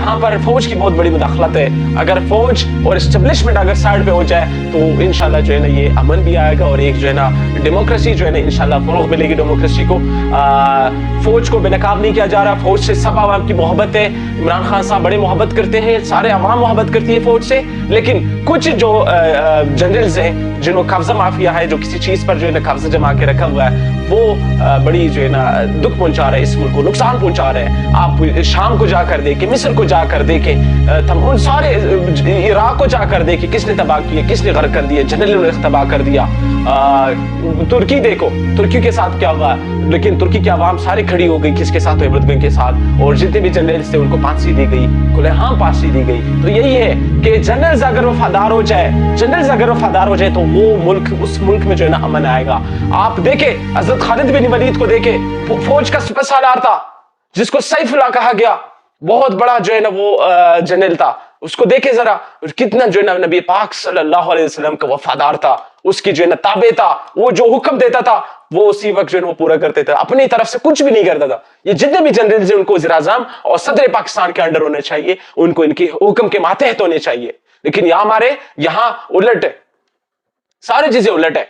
यहाँ पर फौज की बहुत बड़ी मुदाखलत है। अगर फौज और एस्टेब्लिशमेंट अगर साइड पे हो जाए तो इंशाल्लाह जो है ना ये अमन भी आएगा और एक जो है ना डेमोक्रेसी जो है ना इंशाल्लाह फरोग मिलेगी डेमोक्रेसी को। फौज को बेनकाब नहीं किया जा रहा, फौज से सब आवाम की मोहब्बत है। इमरान खान साहब बड़ी मोहब्बत करते हैं, सारे आवाम मोहब्बत करती है फौज से, लेकिन कुछ जो जनरल्स हैं जिन्होंने कब्जा माफिया है, जो किसी चीज पर जो है ना कब्जा जमा के रखा हुआ है, वो बड़ी जो है ना दुख पहुंचा रहे हैं, इस मुल्क को नुकसान पहुंचा रहे हैं। आप शाम को जाकर देखें, मिस्र को जाकर देखें, उन सारे इराक को जाकर देखें, किसने तबाह किया, किसने गर्क कर दिया, जनरल ने तबाह कर दिया। तुर्की देखो, तुर्की के साथ क्या हुआ, लेकिन तुर्की की आवाम सारी खड़ी हो गई किसके साथ, एर्दोगन के साथ, और जितने भी जनरल्स थे उनको फांसी दी गई, खुलेआम फांसी दी गई। तो यही है कि जनरल्स अगर वफादार हो जाए, जनरल्स अगर वफादार हो जाए तो वो मुल्क, उस मुल्क में जो है ना अमन आएगा। आप देखे हजरत खालिद बिन वलीद को देखे, फौज का सुपर सालार था जिसको सैफुल्लाह कहा गया, बहुत बड़ा जो है ना वो जनरल था, उसको देखे जरा कितना जो है ना नबी पाक सल्लल्लाहु अलैहि वसल्लम का वफादार था, उसकी जो है ना ताबे था, वो जो हुक्म देता था वो उसी वक्त जो है वो पूरा करते थे, अपनी तरफ से कुछ भी नहीं करता था। ये जितने भी जनरल हैं उनको वज़ीर आज़म और सदर पाकिस्तान के अंडर होने चाहिए, उनको इनके हुक्म के मातहत होने चाहिए, लेकिन यहाँ हमारे यहाँ उलट है, सारी चीजें उलट है।